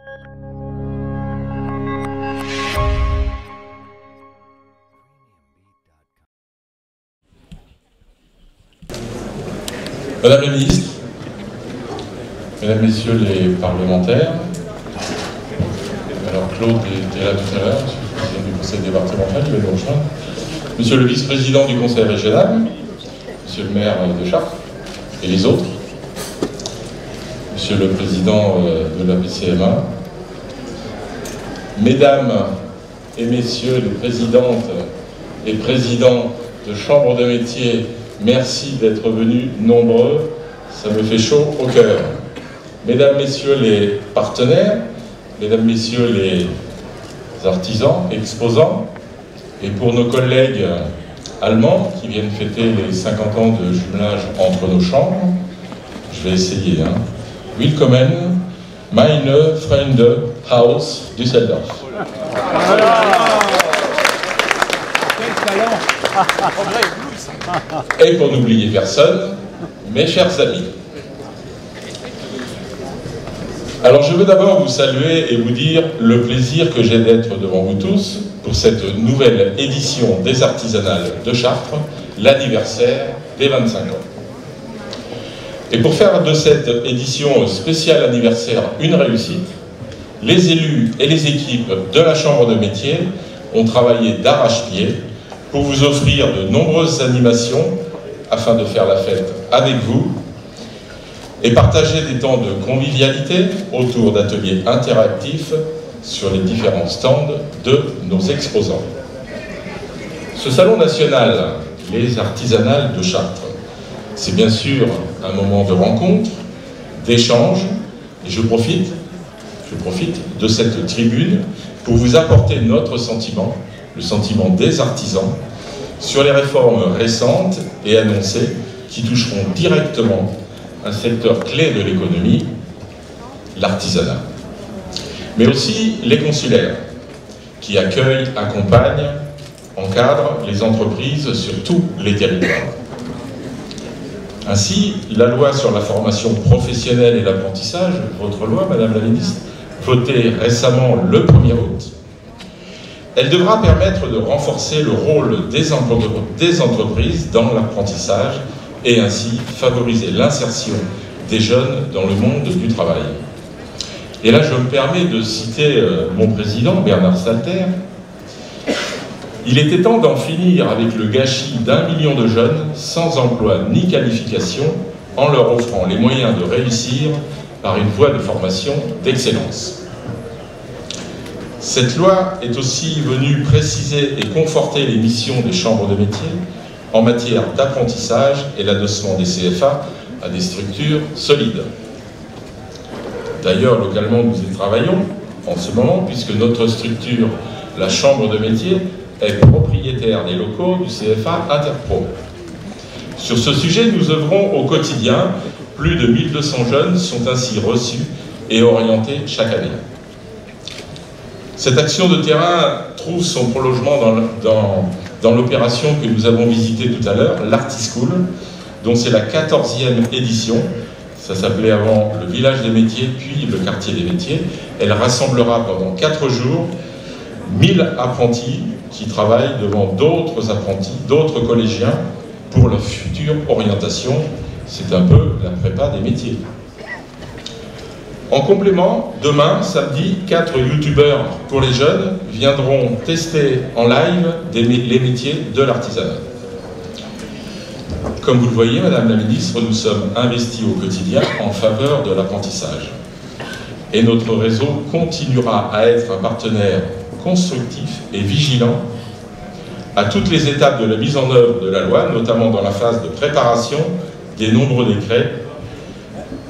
Madame la Ministre, Mesdames, Messieurs les parlementaires, alors Claude était là tout à l'heure, Monsieur le Président du Conseil départemental, il va nous rejoindre, Monsieur le Vice-président du Conseil régional, Monsieur le maire de Chartres, et les autres, Monsieur le Président de la PCMA, Mesdames et Messieurs les présidentes et présidents de chambres de métiers, merci d'être venus nombreux, ça me fait chaud au cœur. Mesdames, Messieurs les partenaires, Mesdames, Messieurs les artisans, exposants, et pour nos collègues allemands qui viennent fêter les 50 ans de jumelage entre nos chambres, je vais essayer. Willkommen, meine Freunde aus Düsseldorf. Et pour n'oublier personne, mes chers amis. Alors je veux d'abord vous saluer et vous dire le plaisir que j'ai d'être devant vous tous pour cette nouvelle édition des Artisanales de Chartres, l'anniversaire des 25 ans. Et pour faire de cette édition spéciale anniversaire une réussite, les élus et les équipes de la Chambre de métier ont travaillé d'arrache-pied pour vous offrir de nombreuses animations afin de faire la fête avec vous et partager des temps de convivialité autour d'ateliers interactifs sur les différents stands de nos exposants. Ce salon national, les Artisanales de Chartres, c'est bien sûr un moment de rencontre, d'échange, et je profite de cette tribune pour vous apporter notre sentiment, le sentiment des artisans, sur les réformes récentes et annoncées qui toucheront directement un secteur clé de l'économie, l'artisanat. Mais aussi les consulaires, qui accueillent, accompagnent, encadrent les entreprises sur tous les territoires. Ainsi, la loi sur la formation professionnelle et l'apprentissage, votre loi, Madame la Ministre, votée récemment le 1er août, elle devra permettre de renforcer le rôle des entreprises dans l'apprentissage et ainsi favoriser l'insertion des jeunes dans le monde du travail. Et là, je me permets de citer mon président, Bernard Stalter. Il était temps d'en finir avec le gâchis d'1 million de jeunes sans emploi ni qualification, en leur offrant les moyens de réussir par une voie de formation d'excellence. Cette loi est aussi venue préciser et conforter les missions des chambres de métiers en matière d'apprentissage et l'adossement des CFA à des structures solides. D'ailleurs, localement, nous y travaillons en ce moment, puisque notre structure, la chambre de métier, est propriétaire des locaux du CFA Interpro. Sur ce sujet, nous œuvrons au quotidien. Plus de 1200 jeunes sont ainsi reçus et orientés chaque année. Cette action de terrain trouve son prolongement dans l'opération que nous avons visitée tout à l'heure, l'Artischool, dont c'est la 14e édition. Ça s'appelait avant le village des métiers, puis le quartier des métiers. Elle rassemblera pendant 4 jours 1000 apprentis qui travaillent devant d'autres apprentis, d'autres collégiens pour leur future orientation. C'est un peu la prépa des métiers. En complément, demain, samedi, 4 youtubeurs pour les jeunes viendront tester en live les métiers de l'artisanat. Comme vous le voyez, Madame la Ministre, nous sommes investis au quotidien en faveur de l'apprentissage. Et notre réseau continuera à être un partenaire constructif et vigilant à toutes les étapes de la mise en œuvre de la loi, notamment dans la phase de préparation des nombreux décrets,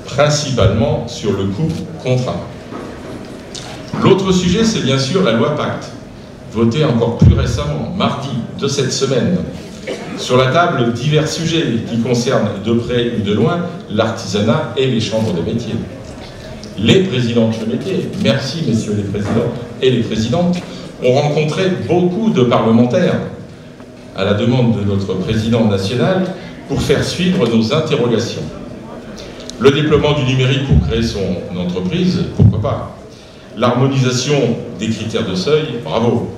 principalement sur le coût contraint. L'autre sujet, c'est bien sûr la loi Pacte, votée encore plus récemment, mardi de cette semaine. Sur la table, divers sujets qui concernent de près ou de loin l'artisanat et les chambres de métiers. Les présidentes de métiers, merci messieurs les présidents et les présidentes, ont rencontré beaucoup de parlementaires à la demande de notre président national pour faire suivre nos interrogations. Le déploiement du numérique pour créer son entreprise, pourquoi pas. L'harmonisation des critères de seuil, bravo.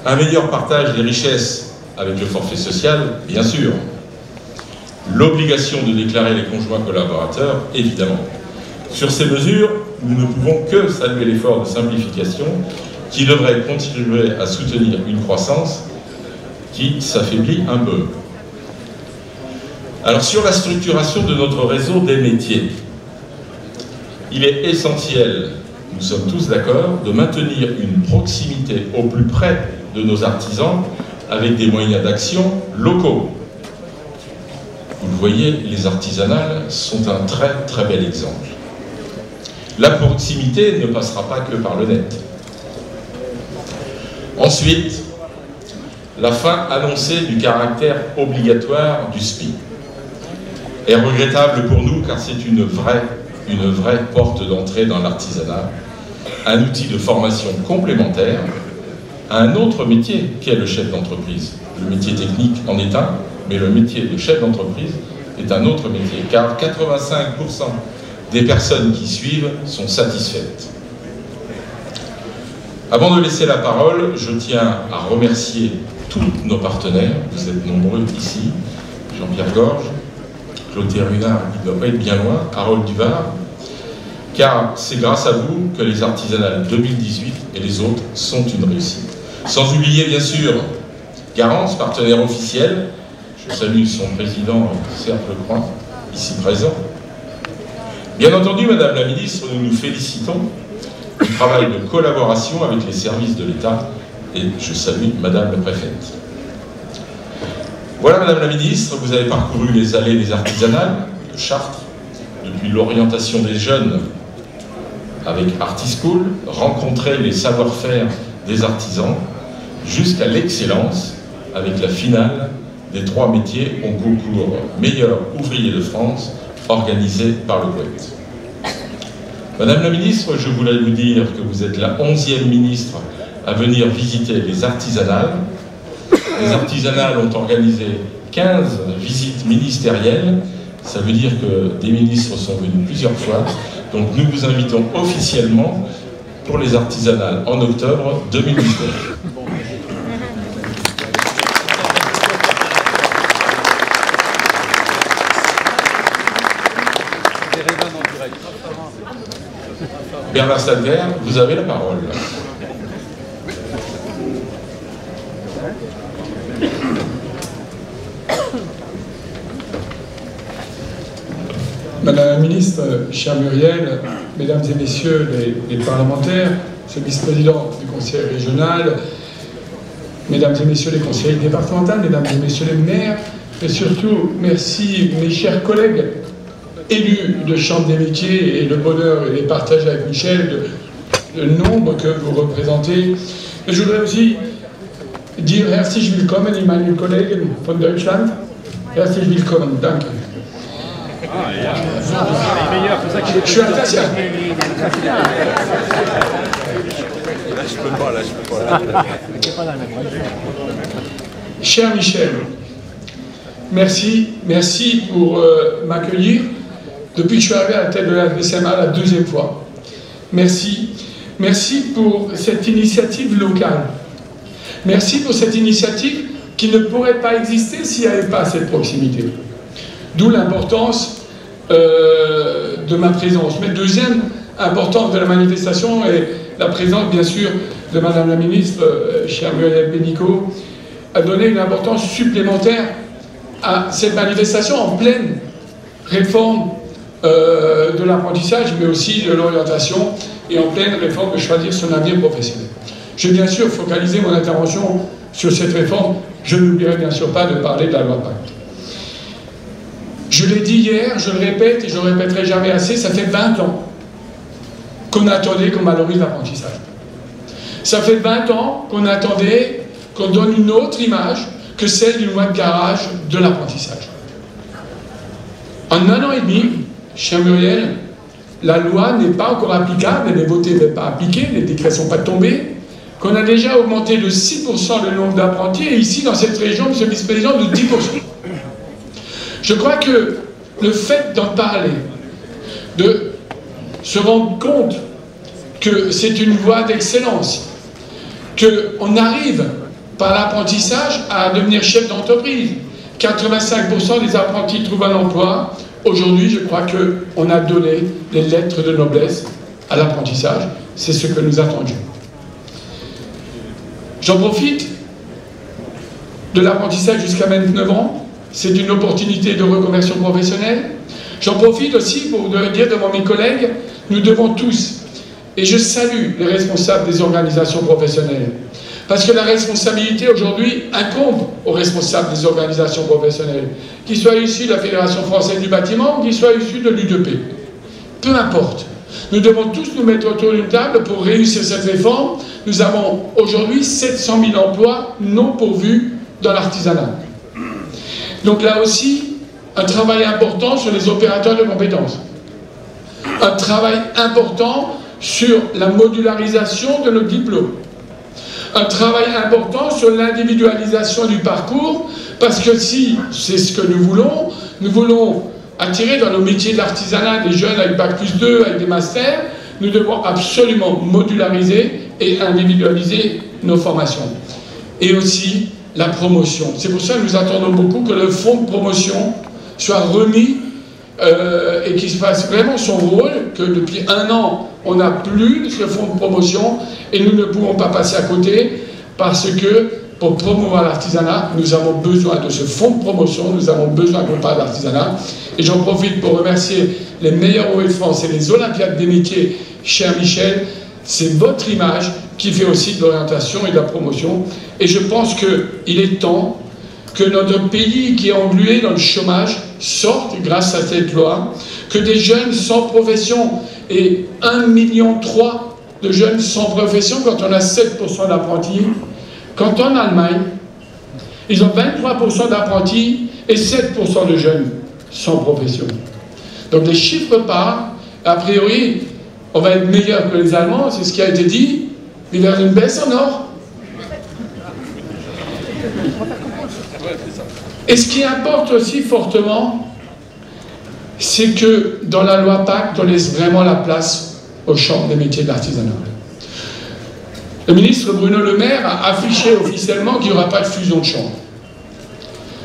Un meilleur partage des richesses avec le forfait social, bien sûr. L'obligation de déclarer les conjoints collaborateurs, évidemment. Sur ces mesures, nous ne pouvons que saluer l'effort de simplification qui devrait contribuer à soutenir une croissance qui s'affaiblit un peu. Alors sur la structuration de notre réseau des métiers, il est essentiel, nous sommes tous d'accord, de maintenir une proximité au plus près de nos artisans avec des moyens d'action locaux. Vous le voyez, les artisanales sont un très très bel exemple. La proximité ne passera pas que par le net. Ensuite, la fin annoncée du caractère obligatoire du SPI est regrettable pour nous car c'est une vraie porte d'entrée dans l'artisanat, un outil de formation complémentaire à un autre métier qu'est le chef d'entreprise. Le métier technique en est un, mais le métier de chef d'entreprise est un autre métier, car 85% des personnes qui suivent sont satisfaites. Avant de laisser la parole, je tiens à remercier tous nos partenaires, vous êtes nombreux ici, Jean-Pierre Gorge, Clotilde Runard, il ne doit pas être bien loin, Harold Duvar, car c'est grâce à vous que les artisanales 2018 et les autres sont une réussite. Sans oublier bien sûr Garance, partenaire officiel, je salue son président Serge Lecroix, ici présent. Bien entendu, Madame la Ministre, nous nous félicitons du travail de collaboration avec les services de l'État et je salue Madame la Préfète. Voilà, Madame la Ministre, vous avez parcouru les allées des artisanales de Chartres, depuis l'orientation des jeunes avec Artischool, rencontrer les savoir-faire des artisans, jusqu'à l'excellence avec la finale des 3 métiers au concours meilleur ouvrier de France organisé par le GOET. Madame la Ministre, je voulais vous dire que vous êtes la 11e ministre à venir visiter les artisanales. Les artisanales ont organisé 15 visites ministérielles. Ça veut dire que des ministres sont venus plusieurs fois. Donc nous vous invitons officiellement pour les artisanales en octobre 2019. Bernard Salver, vous avez la parole. Madame la Ministre, chère Muriel, Mesdames et Messieurs les parlementaires, Monsieur le vice-président du Conseil régional, Mesdames et Messieurs les conseillers départementaux, Mesdames et Messieurs les maires, et surtout, merci mes chers collègues élus de Chambre des métiers, et le bonheur est partagé avec Michel de nombre que vous représentez. Et je voudrais aussi dire herzlich willkommen in meinen Kollegen von Deutschland. Herzlich willkommen, danke. Je suis alsacien. Cher Michel, merci pour m'accueillir. Depuis que je suis arrivé à la tête de la SMA la 2e fois. Merci pour cette initiative locale. Merci pour cette initiative qui ne pourrait pas exister s'il n'y avait pas cette proximité. D'où l'importance de ma présence. Mais deuxième importance de la manifestation est la présence, bien sûr, de Madame la Ministre, chère Muriel Pénicaud, a donné une importance supplémentaire à cette manifestation en pleine réforme de l'apprentissage, mais aussi de l'orientation et en pleine réforme de choisir son avenir professionnel. Je vais bien sûr focaliser mon intervention sur cette réforme. Je n'oublierai bien sûr pas de parler de la loi Pacte. Je l'ai dit hier, je le répète et je ne le répéterai jamais assez, ça fait 20 ans qu'on attendait qu'on valorise l'apprentissage. Ça fait 20 ans qu'on attendait qu'on donne une autre image que celle d'une loi de garage de l'apprentissage. En 1 an et demi, cher Muriel, la loi n'est pas encore applicable, elle est votée mais pas appliquée, les décrets ne sont pas tombés, qu'on a déjà augmenté de 6% le nombre d'apprentis, et ici, dans cette région, Monsieur le Vice-président, de 10%. Je crois que le fait d'en parler, de se rendre compte que c'est une voie d'excellence, qu'on arrive par l'apprentissage à devenir chef d'entreprise. 85% des apprentis trouvent un emploi. Aujourd'hui, je crois qu'on a donné les lettres de noblesse à l'apprentissage. C'est ce que nous attendions. J'en profite de l'apprentissage jusqu'à 29 ans. C'est une opportunité de reconversion professionnelle. J'en profite aussi pour dire devant mes collègues, nous devons tous, et je salue les responsables des organisations professionnelles, parce que la responsabilité aujourd'hui incombe aux responsables des organisations professionnelles, qu'ils soient issus de la Fédération française du bâtiment ou qu'ils soient issus de l'UDP. Peu importe. Nous devons tous nous mettre autour d'une table pour réussir cette réforme. Nous avons aujourd'hui 700 000 emplois non pourvus dans l'artisanat. Donc là aussi, un travail important sur les opérateurs de compétences. Un travail important sur la modularisation de nos diplômes. Un travail important sur l'individualisation du parcours, parce que si c'est ce que nous voulons attirer dans nos métiers de l'artisanat des jeunes avec Bac+2, avec des masters, nous devons absolument modulariser et individualiser nos formations. Et aussi la promotion. C'est pour ça que nous attendons beaucoup que le fonds de promotion soit remis et qu'il fasse vraiment son rôle, que depuis 1 an, on n'a plus ce fonds de promotion et nous ne pouvons pas passer à côté parce que pour promouvoir l'artisanat, nous avons besoin de ce fonds de promotion, nous avons besoin qu'on parle d'artisanat. Et j'en profite pour remercier les meilleurs OE de France et les Olympiades des métiers, cher Michel. C'est votre image qui fait aussi de l'orientation et de la promotion. Et je pense qu'il est temps que notre pays qui est englué dans le chômage sorte grâce à cette loi, que des jeunes sans profession, et 1,3 million de jeunes sans profession quand on a 7% d'apprentis, quand en Allemagne, ils ont 23% d'apprentis et 7% de jeunes sans profession. Donc les chiffres parlent, a priori, on va être meilleur que les Allemands, c'est ce qui a été dit, mais vers une baisse en or. Et ce qui importe aussi fortement, c'est que dans la loi Pacte, on laisse vraiment la place aux chambres des métiers de l'artisanat. Le ministre Bruno Le Maire a affiché officiellement qu'il n'y aura pas de fusion de chambres.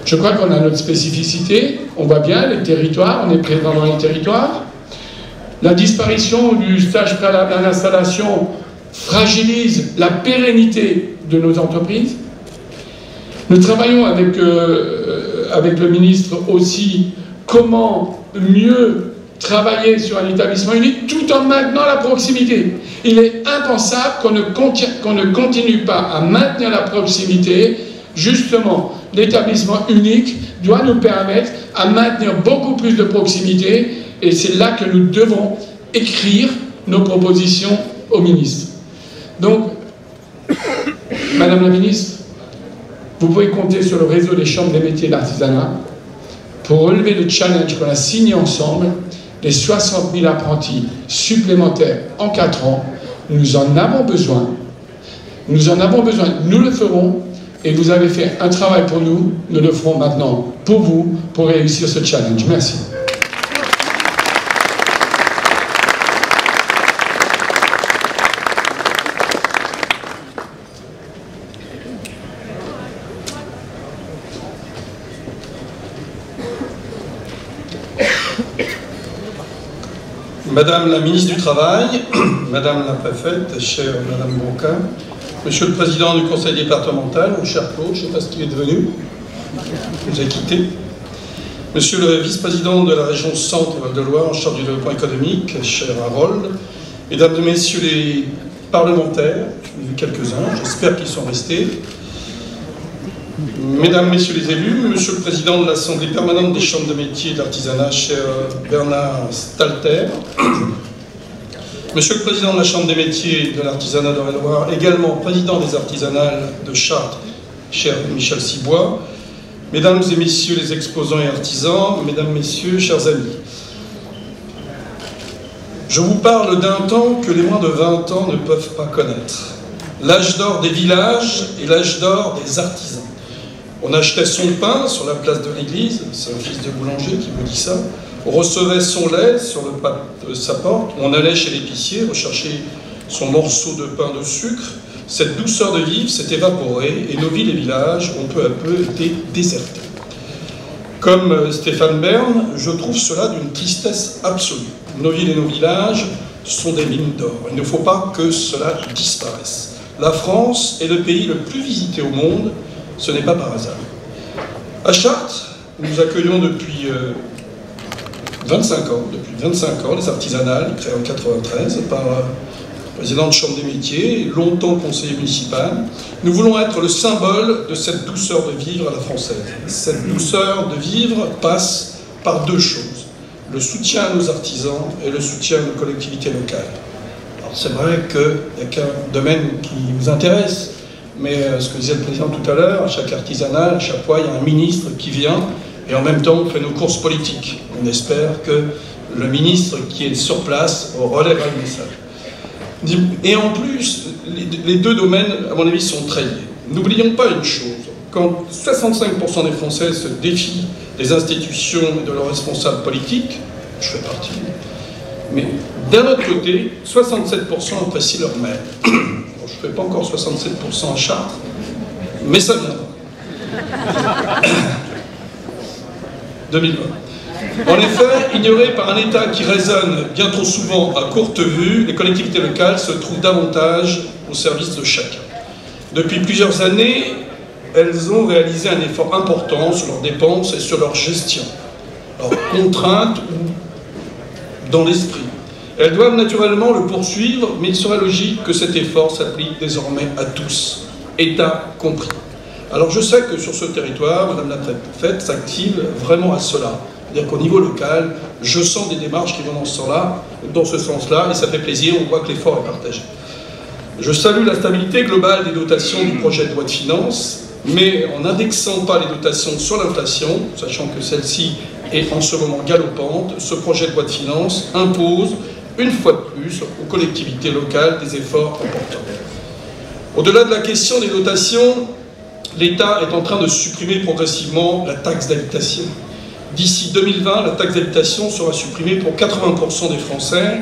Je crois qu'on a notre spécificité, on voit bien les territoires, on est présent dans les territoires. La disparition du stage préalable à l'installation fragilise la pérennité de nos entreprises. Nous travaillons avec le ministre aussi comment mieux travailler sur un établissement unique tout en maintenant la proximité. Il est impensable qu'on ne continue pas à maintenir la proximité. Justement, l'établissement unique doit nous permettre à maintenir beaucoup plus de proximité et c'est là que nous devons écrire nos propositions au ministre. Donc, Madame la ministre, vous pouvez compter sur le réseau des chambres des métiers de l'artisanat pour relever le challenge qu'on a signé ensemble, les 60 000 apprentis supplémentaires en 4 ans. Nous en avons besoin. Nous en avons besoin. Nous le ferons. Et vous avez fait un travail pour nous. Nous le ferons maintenant pour vous, pour réussir ce challenge. Merci. Madame la ministre du Travail, Madame la préfète, chère Madame Broca, Monsieur le président du conseil départemental, mon cher Claude, je ne sais pas ce qu'il est devenu, il nous a quittés. Monsieur le vice-président de la région Centre-Val de Loire en charge du développement économique, cher Harold, Mesdames et Messieurs les parlementaires, j'en ai vu quelques-uns, j'espère qu'ils sont restés. Mesdames, Messieurs les élus, Monsieur le Président de l'Assemblée permanente des chambres de métiers et de l'artisanat, cher Bernard Stalter, Monsieur le Président de la Chambre des métiers et de l'artisanat d'Eure-et-Loire, également Président des artisanales de Chartres, cher Michel Cibois, Mesdames et Messieurs les exposants et artisans, Mesdames, Messieurs, chers amis. Je vous parle d'un temps que les moins de 20 ans ne peuvent pas connaître. L'âge d'or des villages et l'âge d'or des artisans. On achetait son pain sur la place de l'église, c'est un fils de boulanger qui me dit ça. On recevait son lait sur le pas de sa porte. On allait chez l'épicier rechercher son morceau de pain de sucre, cette douceur de vivre s'est évaporée et nos villes et villages ont peu à peu été désertés. Comme Stéphane Bern, je trouve cela d'une tristesse absolue. Nos villes et nos villages sont des mines d'or. Il ne faut pas que cela disparaisse. La France est le pays le plus visité au monde, ce n'est pas par hasard. À Chartres, nous accueillons depuis 25 ans les artisanales, créées en 1993 par le président de Chambre des métiers, longtemps conseiller municipal. Nous voulons être le symbole de cette douceur de vivre à la française. Cette douceur de vivre passe par deux choses: le soutien à nos artisans et le soutien à nos collectivités locales. Alors c'est vrai qu'il n'y a qu'un domaine qui vous intéresse, mais ce que disait le président tout à l'heure, à chaque artisanal, à chaque fois, il y a un ministre qui vient et en même temps on fait nos courses politiques. On espère que le ministre qui est sur place relèvera le message. Et en plus, les deux domaines, à mon avis, sont très liés. N'oublions pas une chose, quand 65% des Français se défient des institutions et de leurs responsables politiques, je fais partie, mais d'un autre côté, 67% apprécient leur maire. Bon, je ne fais pas encore 67% à Chartres, mais ça viendra. 2020. En effet, ignorées par un État qui raisonne bien trop souvent à courte vue, les collectivités locales se trouvent davantage au service de chacun. Depuis plusieurs années, elles ont réalisé un effort important sur leurs dépenses et sur leur gestion, leurs contraintes ou dans l'esprit. Elles doivent naturellement le poursuivre, mais il serait logique que cet effort s'applique désormais à tous, État compris. Alors je sais que sur ce territoire, Madame la Préfète s'active vraiment à cela. C'est-à-dire qu'au niveau local, je sens des démarches qui vont dans ce sens-là, et ça fait plaisir, on voit que l'effort est partagé. Je salue la stabilité globale des dotations du projet de loi de finances, mais en n'indexant pas les dotations sur l'inflation, sachant que celle-ci est en ce moment galopante, ce projet de loi de finances impose, une fois de plus, aux collectivités locales des efforts importants. Au-delà de la question des dotations, l'État est en train de supprimer progressivement la taxe d'habitation. D'ici 2020, la taxe d'habitation sera supprimée pour 80% des Français.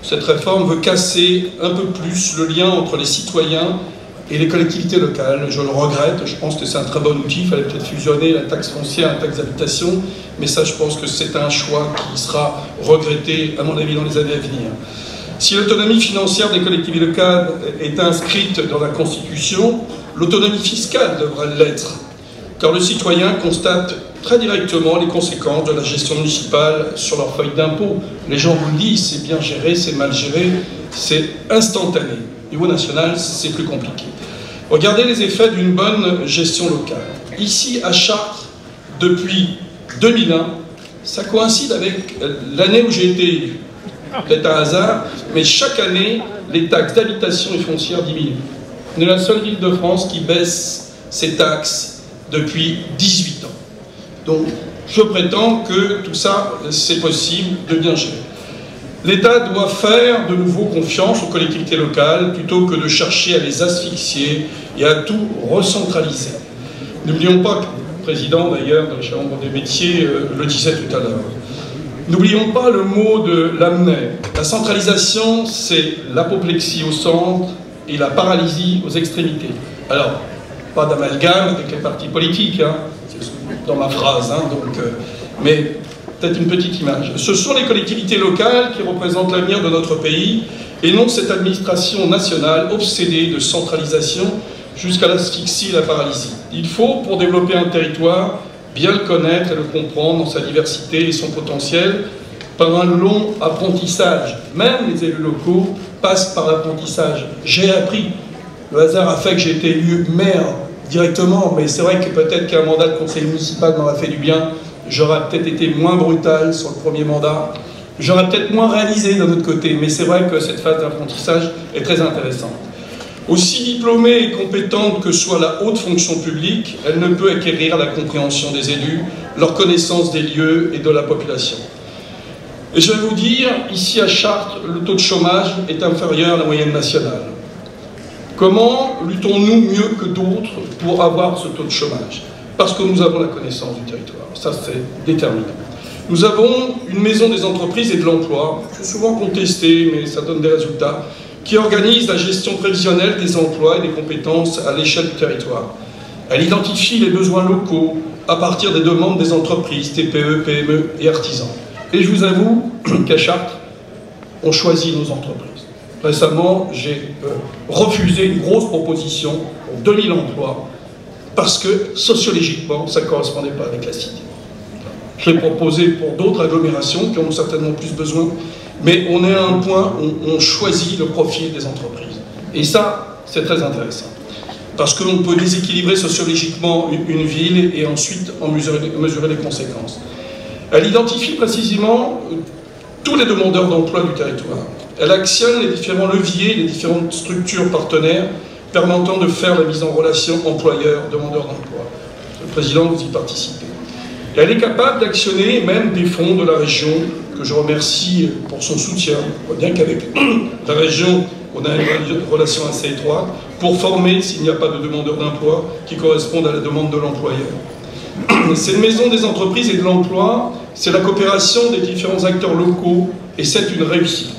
Cette réforme veut casser un peu plus le lien entre les citoyens et les collectivités locales. Je le regrette, je pense que c'est un très bon outil. Il fallait peut-être fusionner la taxe foncière et la taxe d'habitation, mais ça, je pense que c'est un choix qui sera regretté, à mon avis, dans les années à venir. Si l'autonomie financière des collectivités locales est inscrite dans la Constitution, l'autonomie fiscale devrait l'être, car le citoyen constate très directement les conséquences de la gestion municipale sur leur feuille d'impôt. Les gens vous le disent, c'est bien géré, c'est mal géré, c'est instantané. Au niveau national, c'est plus compliqué. Regardez les effets d'une bonne gestion locale. Ici, à Chartres, depuis 2001, ça coïncide avec l'année où j'ai été élu. Peut-être un hasard, mais chaque année, les taxes d'habitation et foncière diminuent. On est la seule ville de France qui baisse ses taxes depuis 18 ans. Donc, je prétends que tout ça, c'est possible de bien gérer. L'État doit faire de nouveau confiance aux collectivités locales plutôt que de chercher à les asphyxier et à tout recentraliser. N'oublions pas que le président, d'ailleurs, de la Chambre des métiers, le disait tout à l'heure. N'oublions pas le mot de Lamennais. La centralisation, c'est l'apoplexie au centre et la paralysie aux extrémités. Alors, pas d'amalgame avec les partis politiques, hein, dans ma phrase, hein, mais peut-être une petite image. Ce sont les collectivités locales qui représentent l'avenir de notre pays et non cette administration nationale obsédée de centralisation jusqu'à l'asphyxie et la paralysie. Il faut, pour développer un territoire, bien le connaître et le comprendre dans sa diversité et son potentiel par un long apprentissage. Même les élus locaux passent par l'apprentissage. J'ai appris, le hasard a fait que j'ai été élu maire directement, mais c'est vrai que peut-être qu'un mandat de conseiller municipal m'aurait fait du bien. J'aurais peut-être été moins brutal sur le premier mandat, j'aurais peut-être moins réalisé d'un autre côté, mais c'est vrai que cette phase d'apprentissage est très intéressante. Aussi diplômée et compétente que soit la haute fonction publique, elle ne peut acquérir la compréhension des élus, leur connaissance des lieux et de la population. Et je vais vous dire, ici à Chartres, le taux de chômage est inférieur à la moyenne nationale. Comment luttons-nous mieux que d'autres pour avoir ce taux de chômage? Parce que nous avons la connaissance du territoire, ça c'est déterminant. Nous avons une maison des entreprises et de l'emploi, c'est souvent contesté, mais ça donne des résultats. qui organise la gestion prévisionnelle des emplois et des compétences à l'échelle du territoire. Elle identifie les besoins locaux à partir des demandes des entreprises, TPE, PME et artisans. Et je vous avoue qu'à Chartres, on choisit nos entreprises. Récemment, j'ai refusé une grosse proposition pour 2000 emplois parce que sociologiquement, ça ne correspondait pas avec la cité. Je l'ai proposé pour d'autres agglomérations qui en ont certainement plus besoin, mais on est à un point où on choisit le profil des entreprises. Et ça, c'est très intéressant. Parce qu'on peut déséquilibrer sociologiquement une ville et ensuite en mesurer les conséquences. Elle identifie précisément tous les demandeurs d'emploi du territoire. Elle actionne les différents leviers, les différentes structures partenaires permettant de faire la mise en relation employeur-demandeur d'emploi. Le Président, vous y participez. Et elle est capable d'actionner même des fonds de la région, que je remercie pour son soutien. On voit bien qu'avec la région, on a une relation assez étroite, pour former, s'il n'y a pas de demandeur d'emploi, qui correspondent à la demande de l'employeur. C'est une maison des entreprises et de l'emploi, c'est la coopération des différents acteurs locaux, et c'est une réussite.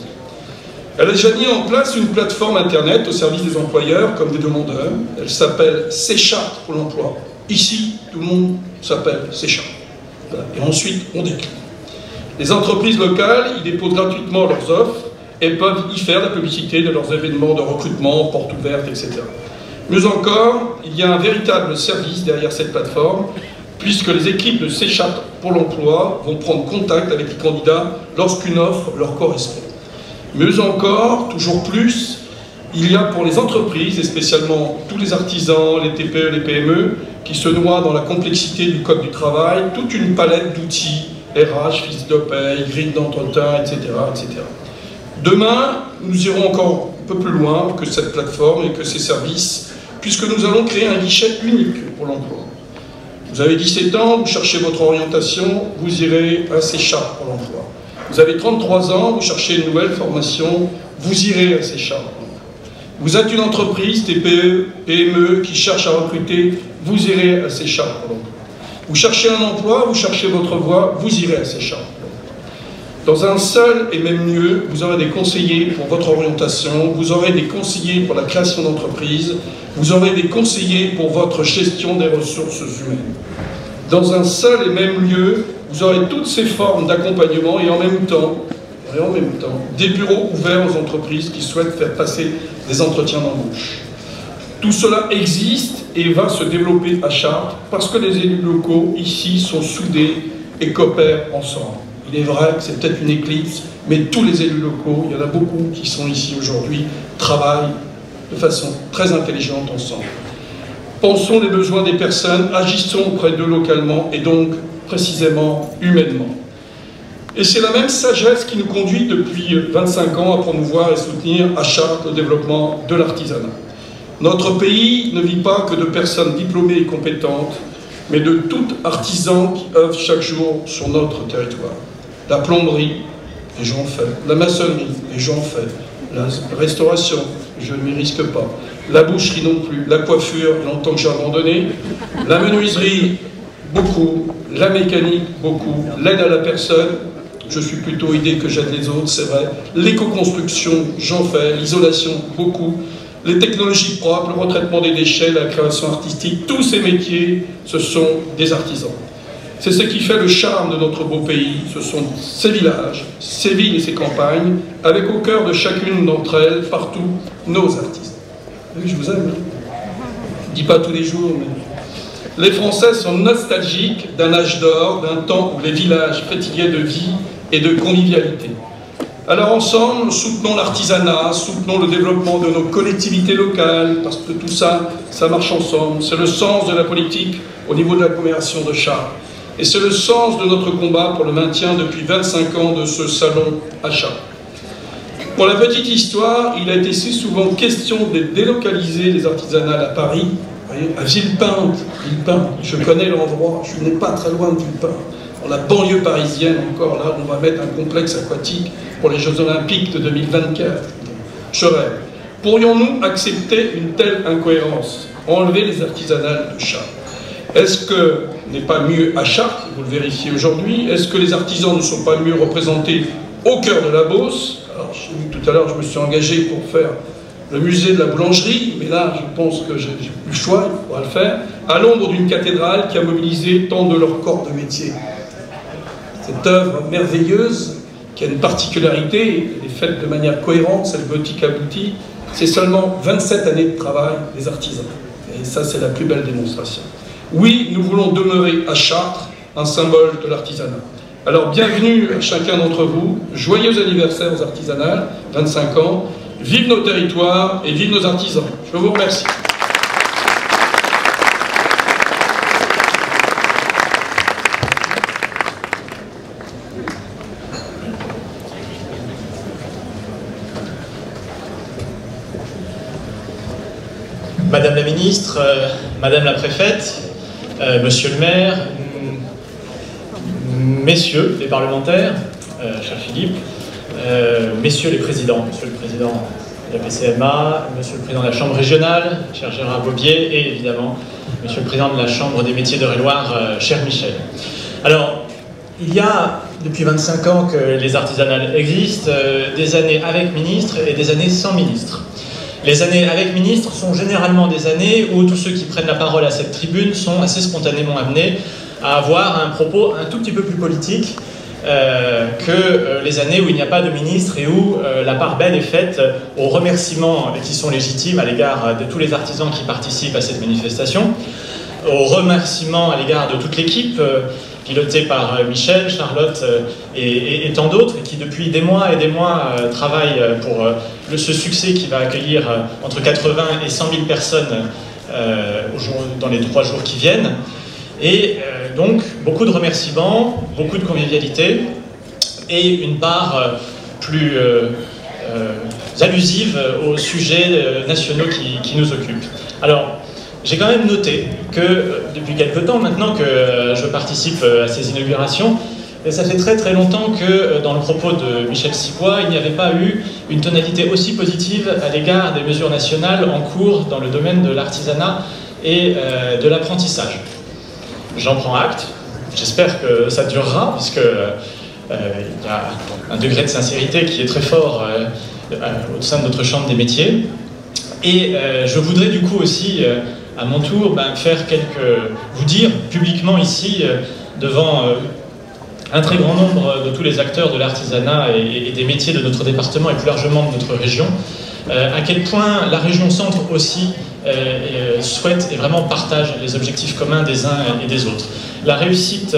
Elle a déjà mis en place une plateforme Internet au service des employeurs comme des demandeurs. Elle s'appelle C-Chartres pour l'emploi. Ici, tout le monde s'appelle C-Chartres. Voilà. Et ensuite, on décline. Les entreprises locales y déposent gratuitement leurs offres et peuvent y faire la publicité de leurs événements de recrutement, portes ouvertes, etc. Mieux encore, il y a un véritable service derrière cette plateforme, puisque les équipes de C-Chartres pour l'emploi vont prendre contact avec les candidats lorsqu'une offre leur correspond. Mieux encore, toujours plus, il y a pour les entreprises, et spécialement tous les artisans, les TPE, les PME, qui se noient dans la complexité du code du travail, toute une palette d'outils, RH, fiches de paye, grille d'entretien, etc., etc. Demain, nous irons encore un peu plus loin que cette plateforme et que ces services, puisque nous allons créer un guichet unique pour l'emploi. Vous avez 17 ans, vous cherchez votre orientation, vous irez à C-Chartres pour l'emploi. Vous avez 33 ans, vous cherchez une nouvelle formation, vous irez à C-Chartres. Vous êtes une entreprise, TPE, PME, qui cherche à recruter, vous irez à C-Chartres pour l'emploi. Vous cherchez un emploi, vous cherchez votre voie, vous irez à C-Chartres. Dans un seul et même lieu, vous aurez des conseillers pour votre orientation, vous aurez des conseillers pour la création d'entreprise, vous aurez des conseillers pour votre gestion des ressources humaines. Dans un seul et même lieu, vous aurez toutes ces formes d'accompagnement et en même temps, des bureaux ouverts aux entreprises qui souhaitent faire passer des entretiens d'embauche. Tout cela existe et va se développer à Chartres parce que les élus locaux ici sont soudés et coopèrent ensemble. Il est vrai que c'est peut-être une éclipse, mais tous les élus locaux, il y en a beaucoup qui sont ici aujourd'hui, travaillent de façon très intelligente ensemble. Pensons les besoins des personnes, agissons auprès d'eux localement et donc précisément humainement. Et c'est la même sagesse qui nous conduit depuis 25 ans à promouvoir et soutenir à Chartres le développement de l'artisanat. Notre pays ne vit pas que de personnes diplômées et compétentes, mais de tout artisan qui œuvre chaque jour sur notre territoire. La plomberie, et j'en fais. La maçonnerie, et j'en fais. La restauration, je ne m'y risque pas. La boucherie non plus. La coiffure, il y a longtemps que j'ai abandonné. La menuiserie, beaucoup. La mécanique, beaucoup. L'aide à la personne, je suis plutôt aidé que j'aide les autres, c'est vrai. L'éco-construction, j'en fais. L'isolation, beaucoup. Les technologies propres, le retraitement des déchets, la création artistique, tous ces métiers, ce sont des artisans. C'est ce qui fait le charme de notre beau pays, ce sont ces villages, ces villes et ces campagnes, avec au cœur de chacune d'entre elles, partout, nos artisans. Oui, je vous aime. Je ne dis pas tous les jours, mais... Les Français sont nostalgiques d'un âge d'or, d'un temps où les villages frétillaient de vie et de convivialité. Alors ensemble, soutenons l'artisanat, soutenons le développement de nos collectivités locales, parce que tout ça, ça marche ensemble. C'est le sens de la politique au niveau de l'agglomération de Chartres. Et c'est le sens de notre combat pour le maintien depuis 25 ans de ce salon à Chartres. Pour la petite histoire, il a été si souvent question de délocaliser les artisanales à Paris, à Villepinte, je connais l'endroit, je n'ai pas très loin de Villepinte. Dans la banlieue parisienne, encore là, on va mettre un complexe aquatique pour les Jeux Olympiques de 2024. Je rêve. Pourrions-nous accepter une telle incohérence? Enlever les artisanales de Chartres? Est-ce que n'est pas mieux à Chartres, vous le vérifiez aujourd'hui? Est-ce que les artisans ne sont pas mieux représentés au cœur de la Beauce? Alors, j'ai vu tout tout à l'heure, je me suis engagé pour faire le musée de la boulangerie, mais là, je pense que j'ai plus le choix, il faudra le faire, à l'ombre d'une cathédrale qui a mobilisé tant de leurs corps de métier. Cette œuvre merveilleuse, qui a une particularité, elle est faite de manière cohérente, cette gothique aboutie, c'est seulement 27 années de travail des artisans. Et ça, c'est la plus belle démonstration. Oui, nous voulons demeurer à Chartres un symbole de l'artisanat. Alors, bienvenue à chacun d'entre vous, joyeux anniversaire aux artisanales, 25 ans, vive nos territoires et vive nos artisans. Je vous remercie. Madame la ministre, Madame la préfète, Monsieur le maire, Messieurs les parlementaires, cher Philippe, Messieurs les présidents, Monsieur le président de la PCMA, Monsieur le président de la Chambre régionale, cher Gérard Bobier, et évidemment Monsieur le président de la Chambre des métiers d'Eure-et-Loir, cher Michel. Alors, il y a depuis 25 ans que les artisanales existent, des années avec ministre et des années sans ministre. Les années avec ministre sont généralement des années où tous ceux qui prennent la parole à cette tribune sont assez spontanément amenés à avoir un propos un tout petit peu plus politique que les années où il n'y a pas de ministre et où la part belle est faite aux remerciements qui sont légitimes à l'égard de tous les artisans qui participent à cette manifestation, aux remerciements à l'égard de toute l'équipe pilotée par Michel, Charlotte et tant d'autres, qui depuis des mois et des mois travaillent pour ce succès qui va accueillir entre 80 et 100 000 personnes dans les 3 jours qui viennent. Et donc, beaucoup de remerciements, beaucoup de convivialité et une part plus allusive aux sujets nationaux qui nous occupent. Alors, j'ai quand même noté que depuis quelque temps maintenant que je participe à ces inaugurations, et ça fait très très longtemps que dans le propos de Michel Sipois, il n'y avait pas eu une tonalité aussi positive à l'égard des mesures nationales en cours dans le domaine de l'artisanat et de l'apprentissage. J'en prends acte, j'espère que ça durera, puisque il y a un degré de sincérité qui est très fort au sein de notre chambre des métiers. Et je voudrais du coup aussi, à mon tour, vous dire publiquement ici, devant un très grand nombre de tous les acteurs de l'artisanat et des métiers de notre département et plus largement de notre région, à quel point la région Centre aussi souhaite et vraiment partage les objectifs communs des uns et des autres. La réussite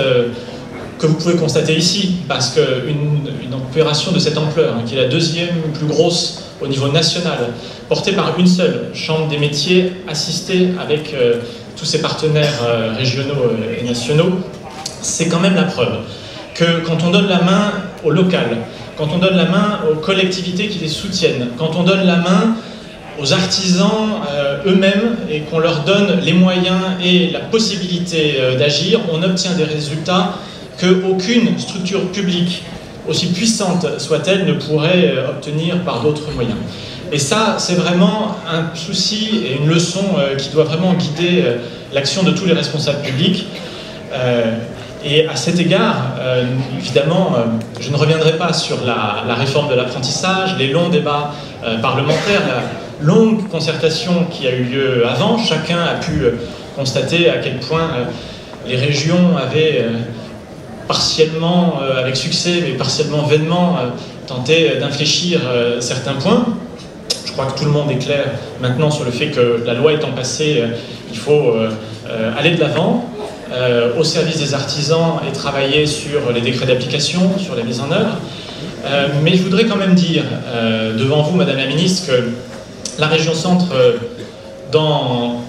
que vous pouvez constater ici, parce qu'une opération de cette ampleur, qui est la 2e plus grosse au niveau national, portée par une seule chambre des métiers, assistée avec tous ses partenaires régionaux et nationaux, c'est quand même la preuve que quand on donne la main au local, quand on donne la main aux collectivités qui les soutiennent, quand on donne la main aux artisans eux-mêmes et qu'on leur donne les moyens et la possibilité d'agir, on obtient des résultats qu'aucune structure publique, aussi puissante soit-elle, ne pourrait obtenir par d'autres moyens. Et ça, c'est vraiment un souci et une leçon qui doit vraiment guider l'action de tous les responsables publics. Et à cet égard, évidemment, je ne reviendrai pas sur la réforme de l'apprentissage, les longs débats parlementaires, la longue concertation qui a eu lieu avant. Chacun a pu constater à quel point les régions avaient partiellement, avec succès, mais partiellement vainement, tenté d'infléchir certains points. Je crois que tout le monde est clair maintenant sur le fait que la loi étant passée, il faut aller de l'avant, au service des artisans et travailler sur les décrets d'application, sur la mise en œuvre. Mais je voudrais quand même dire devant vous, Madame la Ministre, que la région Centre, dans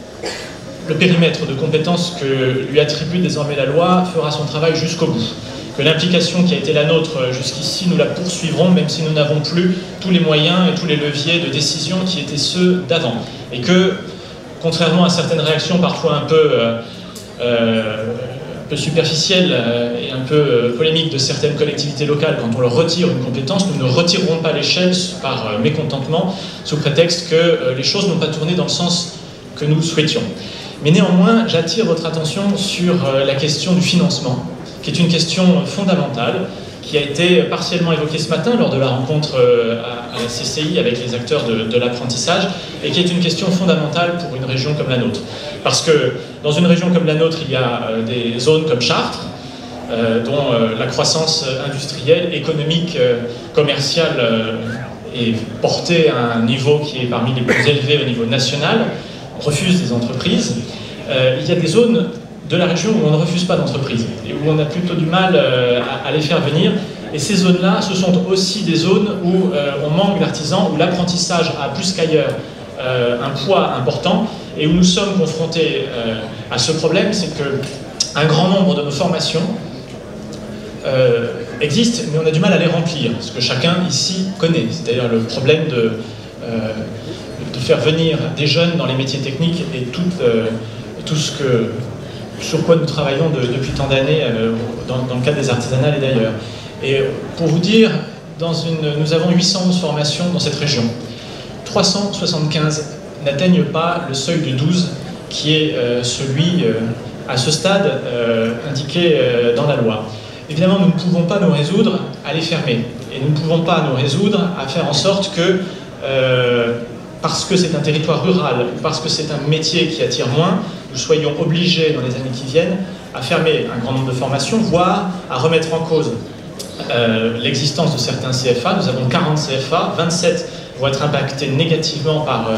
le périmètre de compétences que lui attribue désormais la loi, fera son travail jusqu'au bout. Que l'implication qui a été la nôtre jusqu'ici, nous la poursuivrons, même si nous n'avons plus tous les moyens et tous les leviers de décision qui étaient ceux d'avant. Et que, contrairement à certaines réactions parfois un peu superficielles et un peu polémiques de certaines collectivités locales quand on leur retire une compétence, nous ne retirerons pas l'échelle par mécontentement, sous prétexte que les choses n'ont pas tourné dans le sens que nous souhaitions. Mais néanmoins, j'attire votre attention sur la question du financement, qui est une question fondamentale, qui a été partiellement évoqué ce matin lors de la rencontre à la CCI avec les acteurs de l'apprentissage, et qui est une question fondamentale pour une région comme la nôtre. Parce que dans une région comme la nôtre, il y a des zones comme Chartres, dont la croissance industrielle, économique, commerciale est portée à un niveau qui est parmi les plus élevés au niveau national. On refuse des entreprises. Il y a des zones de la région où on ne refuse pas d'entreprises et où on a plutôt du mal à les faire venir. Et ces zones-là, ce sont aussi des zones où on manque d'artisans, où l'apprentissage a plus qu'ailleurs un poids important, et où nous sommes confrontés à ce problème, c'est qu'un grand nombre de nos formations existent, mais on a du mal à les remplir, ce que chacun ici connaît, c'est-à-dire le problème de faire venir des jeunes dans les métiers techniques et tout ce sur quoi nous travaillons depuis tant d'années dans le cadre des artisanales et d'ailleurs. Et pour vous dire, nous avons 811 formations dans cette région. 375 n'atteignent pas le seuil de 12 qui est celui, à ce stade, indiqué dans la loi. Évidemment, nous ne pouvons pas nous résoudre à les fermer. Et nous ne pouvons pas nous résoudre à faire en sorte que, parce que c'est un territoire rural, ou parce que c'est un métier qui attire moins, nous soyons obligés, dans les années qui viennent, à fermer un grand nombre de formations, voire à remettre en cause l'existence de certains CFA. Nous avons 40 CFA, 27 vont être impactés négativement par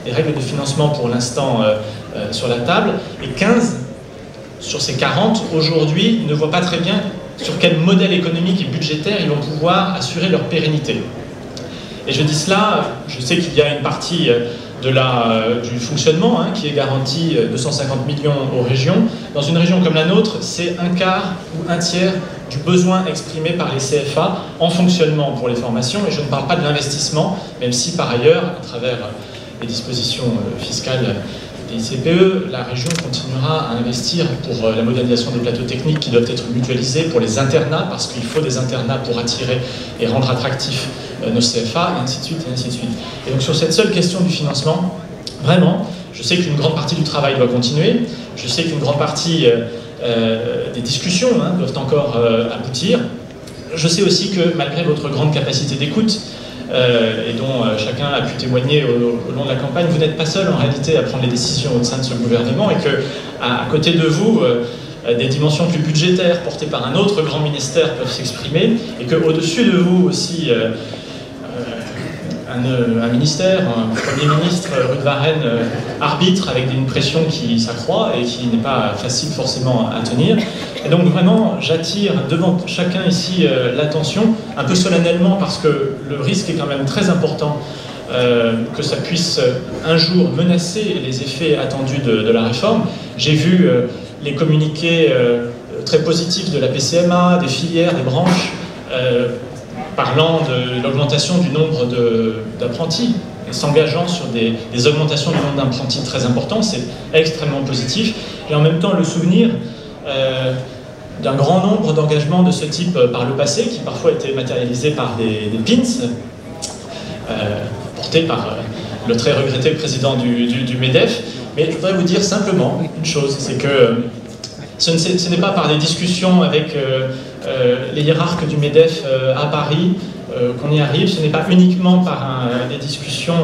les règles de financement pour l'instant sur la table, et 15 sur ces 40 aujourd'hui ne voient pas très bien sur quel modèle économique et budgétaire ils vont pouvoir assurer leur pérennité. Et je dis cela, je sais qu'il y a une partie du fonctionnement qui est garantie 250 millions aux régions. Dans une région comme la nôtre, c'est un quart ou un tiers du besoin exprimé par les CFA en fonctionnement pour les formations, et je ne parle pas de l'investissement, même si par ailleurs, à travers les dispositions fiscales des CPE, la région continuera à investir pour la modernisation des plateaux techniques qui doivent être mutualisés, pour les internats, parce qu'il faut des internats pour attirer et rendre attractifs nos CFA, et ainsi de suite, et ainsi de suite. Et donc sur cette seule question du financement, vraiment, je sais qu'une grande partie du travail doit continuer, je sais qu'une grande partie des discussions doivent encore aboutir. Je sais aussi que malgré votre grande capacité d'écoute, et dont chacun a pu témoigner au long de la campagne, vous n'êtes pas seul en réalité à prendre les décisions au sein de ce gouvernement, et qu'à côté de vous, des dimensions plus budgétaires portées par un autre grand ministère peuvent s'exprimer, et qu'au-dessus de vous aussi, un ministère, un Premier ministre, Ruud Varenne, arbitre avec une pression qui s'accroît et qui n'est pas facile forcément à tenir. Et donc vraiment, j'attire devant chacun ici l'attention, un peu solennellement, parce que le risque est quand même très important que ça puisse un jour menacer les effets attendus de la réforme. J'ai vu les communiqués très positifs de la PCMA, des filières, des branches, parlant de l'augmentation du nombre d'apprentis, s'engageant sur des augmentations du nombre d'apprentis très importants. C'est extrêmement positif. Et en même temps, le souvenir d'un grand nombre d'engagements de ce type par le passé, qui parfois étaient matérialisés par des pins, portés par le très regretté président du MEDEF. Mais je voudrais vous dire simplement une chose, c'est que ce n'est pas par des discussions avec les hiérarques du MEDEF à Paris qu'on y arrive, ce n'est pas uniquement par des discussions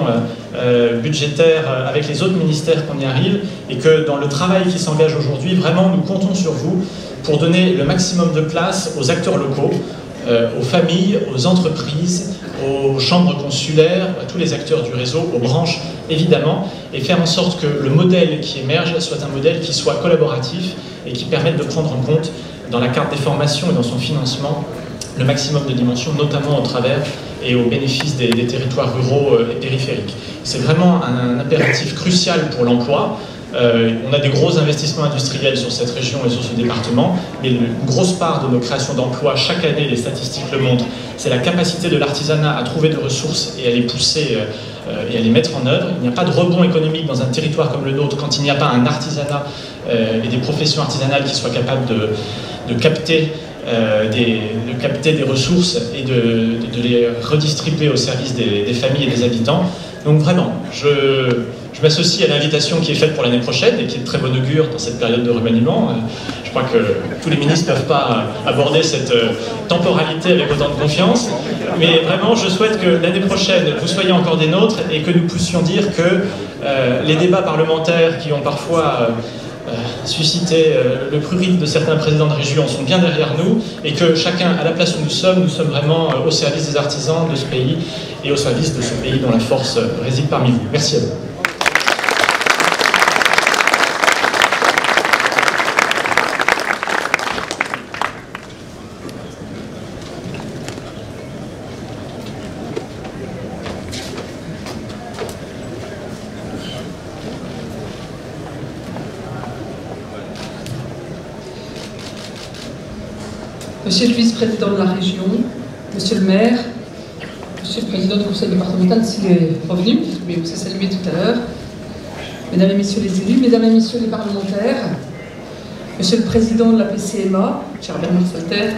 budgétaires avec les autres ministères qu'on y arrive, et que dans le travail qui s'engage aujourd'hui, vraiment nous comptons sur vous pour donner le maximum de place aux acteurs locaux, aux familles, aux entreprises, aux chambres consulaires, à tous les acteurs du réseau, aux branches évidemment, et faire en sorte que le modèle qui émerge soit un modèle qui soit collaboratif et qui permette de prendre en compte dans la carte des formations et dans son financement le maximum de dimensions, notamment au travers et au bénéfice des territoires ruraux et périphériques. C'est vraiment un impératif crucial pour l'emploi. On a des gros investissements industriels sur cette région et sur ce département, mais une grosse part de nos créations d'emplois, chaque année, les statistiques le montrent, c'est la capacité de l'artisanat à trouver des ressources et à les pousser et à les mettre en œuvre. Il n'y a pas de rebond économique dans un territoire comme le nôtre quand il n'y a pas un artisanat et des professions artisanales qui soient capables de capter des ressources et de les redistribuer au service des familles et des habitants. Donc vraiment, je m'associe à l'invitation qui est faite pour l'année prochaine et qui est de très bon augure dans cette période de remaniement. Je crois crois que tous les ministres ne peuvent pas aborder cette temporalité avec autant de confiance. Mais vraiment, je souhaite que l'année prochaine, vous soyez encore des nôtres et que nous puissions dire que les débats parlementaires qui ont parfois suscité le prurit de certains présidents de région sont bien derrière nous et que chacun, à la place où nous sommes vraiment au service des artisans de ce pays et au service de ce pays dont la force réside parmi vous. Merci à vous. Monsieur le vice-président de la région, monsieur le maire, monsieur le président du conseil départemental, s'il est revenu, mais on s'est salué tout à l'heure, mesdames et messieurs les élus, mesdames et messieurs les parlementaires, monsieur le président de la PCMA, cher Bernard Salter,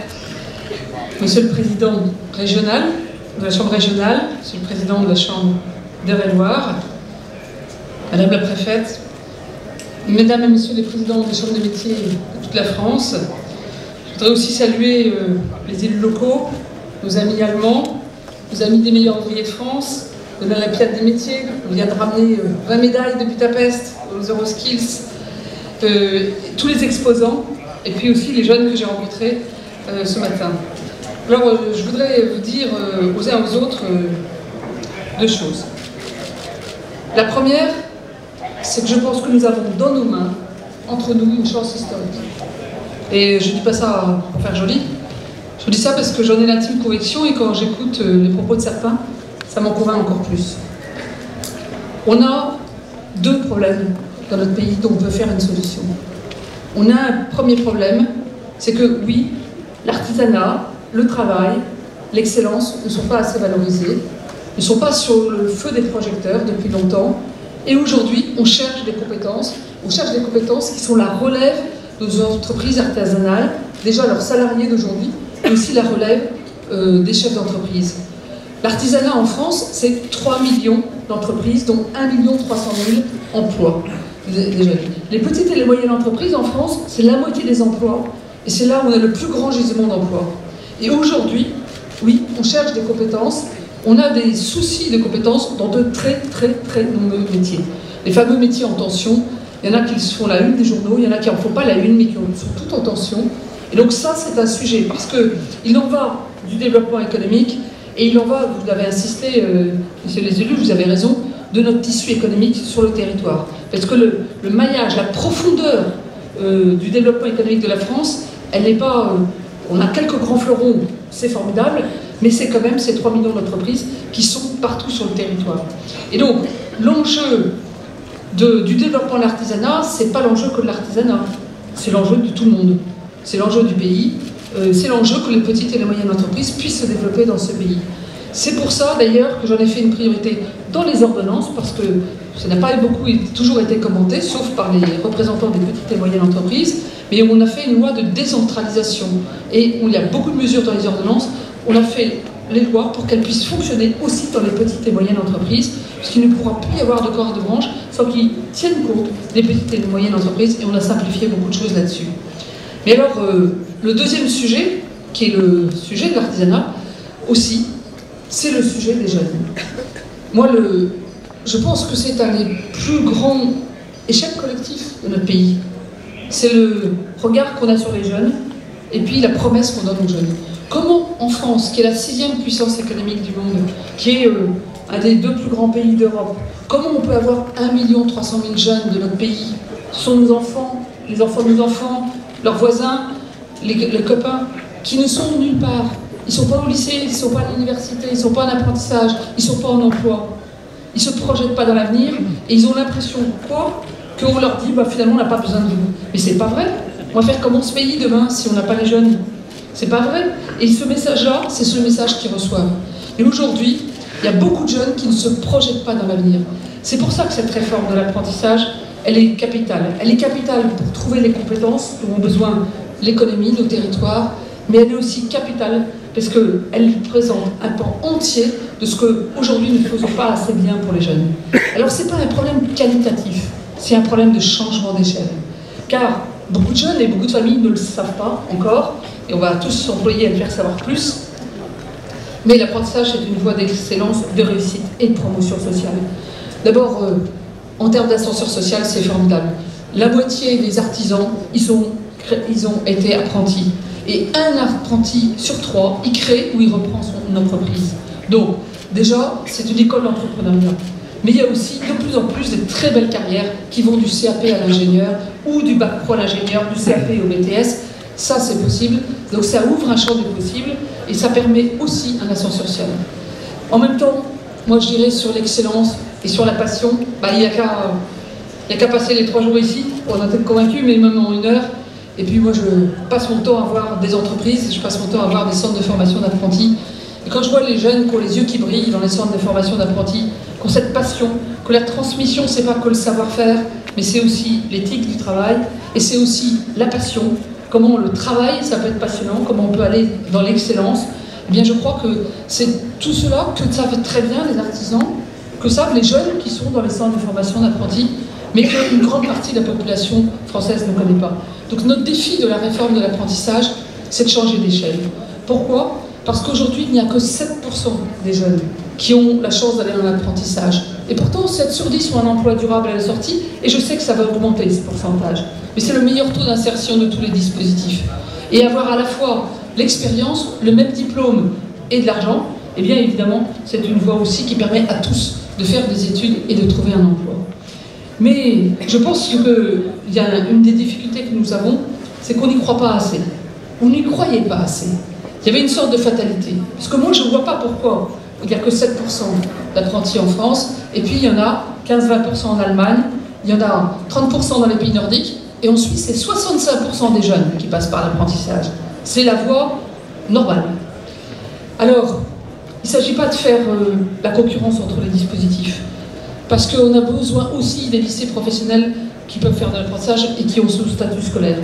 monsieur le président régional, de la chambre régionale, monsieur le président de la chambre d'Eure-et-Loir, madame la préfète, mesdames et messieurs les présidents des chambres de métiers de toute la France. Je voudrais aussi saluer les élus locaux, nos amis allemands, nos amis des meilleurs ouvriers de France, de l'Olympiade des métiers. On vient de ramener 20 médailles de Budapest aux Euroskills, tous les exposants, et puis aussi les jeunes que j'ai rencontrés ce matin. Alors, je voudrais vous dire aux uns aux autres deux choses. La première, c'est que je pense que nous avons dans nos mains, entre nous, une chance historique. Et je ne dis pas ça pour faire joli, je vous dis ça parce que j'en ai l'intime conviction et quand j'écoute les propos de certains, ça m'en convainc encore plus. On a deux problèmes dans notre pays dont on peut faire une solution. On a un premier problème, c'est que oui, l'artisanat, le travail, l'excellence ne sont pas assez valorisés, ne sont pas sur le feu des projecteurs depuis longtemps, et aujourd'hui on cherche des compétences qui sont la relève nos entreprises artisanales, déjà leurs salariés d'aujourd'hui, mais aussi la relève des chefs d'entreprise. L'artisanat en France, c'est 3 millions d'entreprises, dont 1 300 000 emplois. Déjà. Les petites et les moyennes entreprises en France, c'est la moitié des emplois, et c'est là où on a le plus grand gisement d'emplois. Et aujourd'hui, oui, on cherche des compétences, on a des soucis de compétences dans de très nombreux métiers. Les fameux métiers en tension. Il y en a qui font la une des journaux, il y en a qui n'en font pas la une, mais qui sont toutes en tension. Et donc ça, c'est un sujet, parce qu'il en va du développement économique, et il en va, vous l'avez insisté, messieurs les élus, vous avez raison, de notre tissu économique sur le territoire. Parce que le maillage, la profondeur du développement économique de la France, elle n'est pas... on a quelques grands fleurons, c'est formidable, mais c'est quand même ces 3 millions d'entreprises qui sont partout sur le territoire. Et donc, l'enjeu du développement de l'artisanat, c'est pas l'enjeu que de l'artisanat, c'est l'enjeu de tout le monde, c'est l'enjeu du pays, c'est l'enjeu que les petites et les moyennes entreprises puissent se développer dans ce pays. C'est pour ça d'ailleurs que j'en ai fait une priorité dans les ordonnances, parce que ça n'a pas toujours été commenté, sauf par les représentants des petites et moyennes entreprises, mais on a fait une loi de décentralisation, et il y a beaucoup de mesures dans les ordonnances, on a fait les lois pour qu'elles puissent fonctionner aussi dans les petites et moyennes entreprises, puisqu'il ne pourra plus y avoir de corps de branche sans qu'ils tiennent compte des petites et moyennes entreprises, et on a simplifié beaucoup de choses là-dessus. Mais alors, le deuxième sujet, qui est le sujet de l'artisanat, aussi, c'est le sujet des jeunes. Moi, je pense que c'est un des plus grands échecs collectifs de notre pays. C'est le regard qu'on a sur les jeunes, et puis la promesse qu'on donne aux jeunes. Comment, en France, qui est la 6e puissance économique du monde, qui est un des 2 plus grands pays d'Europe, comment on peut avoir 1 300 000 jeunes de notre pays? Ce sont nos enfants, les enfants de nos enfants, leurs voisins, les copains, qui ne sont nulle part. Ils ne sont pas au lycée, ils ne sont pas à l'université, ils ne sont pas en apprentissage, ils ne sont pas en emploi. Ils ne se projettent pas dans l'avenir, et ils ont l'impression, quoi, qu'on leur dit, bah, finalement, on n'a pas besoin de vous. Mais c'est pas vrai. On va faire comment ce pays demain si on n'a pas les jeunes? C'est pas vrai. Et ce message-là, c'est ce message qu'ils reçoivent. Et aujourd'hui, il y a beaucoup de jeunes qui ne se projettent pas dans l'avenir. C'est pour ça que cette réforme de l'apprentissage, elle est capitale. Elle est capitale pour trouver les compétences dont ont besoin l'économie, nos territoires, mais elle est aussi capitale parce qu'elle présente un pan entier de ce qu'aujourd'hui nous ne faisons pas assez bien pour les jeunes. Alors ce n'est pas un problème qualitatif, c'est un problème de changement d'échelle. Car beaucoup de jeunes et beaucoup de familles ne le savent pas encore, et on va tous s'employer à le faire savoir plus. Mais l'apprentissage est une voie d'excellence, de réussite et de promotion sociale. D'abord, en termes d'ascenseur social, c'est formidable. La moitié des artisans, ils ont été apprentis. Et un apprenti sur 3, il crée ou il reprend son entreprise. Donc, déjà, c'est une école d'entrepreneuriat. Mais il y a aussi de plus en plus de très belles carrières qui vont du CAP à l'ingénieur ou du bac pro à l'ingénieur, du CAP au BTS. Ça, c'est possible. Donc, ça ouvre un champ du possible et ça permet aussi un ascenseur social. En même temps, moi, je dirais sur l'excellence et sur la passion, il n'y a qu'à passer les 3 jours ici pour en être convaincu, mais même en 1 heure. Et puis moi, je passe mon temps à voir des entreprises, je passe mon temps à voir des centres de formation d'apprentis. Et quand je vois les jeunes qui ont les yeux qui brillent dans les centres de formation d'apprentis, qui ont cette passion, que la transmission, c'est pas que le savoir-faire, mais c'est aussi l'éthique du travail, et c'est aussi la passion, comment le travail, ça peut être passionnant, comment on peut aller dans l'excellence. Eh bien, je crois que c'est tout cela que savent très bien les artisans, que savent les jeunes qui sont dans les centres de formation d'apprentis, mais qu'une grande partie de la population française ne connaît pas. Donc notre défi de la réforme de l'apprentissage, c'est de changer d'échelle. Pourquoi ? Parce qu'aujourd'hui, il n'y a que 7% des jeunes qui ont la chance d'aller en apprentissage. Et pourtant, 7 sur 10 ont un emploi durable à la sortie, et je sais que ça va augmenter ce pourcentage. Mais c'est le meilleur taux d'insertion de tous les dispositifs. Et avoir à la fois l'expérience, le même diplôme et de l'argent, eh bien évidemment, c'est une voie aussi qui permet à tous de faire des études et de trouver un emploi. Mais je pense qu'il y a une des difficultés que nous avons, c'est qu'on n'y croit pas assez. On n'y croyait pas assez. Il y avait une sorte de fatalité. Parce que moi, je ne vois pas pourquoi il n'y a que 7% d'apprentis en France, et puis il y en a 15-20% en Allemagne, il y en a 30% dans les pays nordiques, et en Suisse, c'est 65% des jeunes qui passent par l'apprentissage. C'est la voie normale. Alors, il ne s'agit pas de faire la concurrence entre les dispositifs. Parce qu'on a besoin aussi des lycées professionnels qui peuvent faire de l'apprentissage et qui ont ce statut scolaire.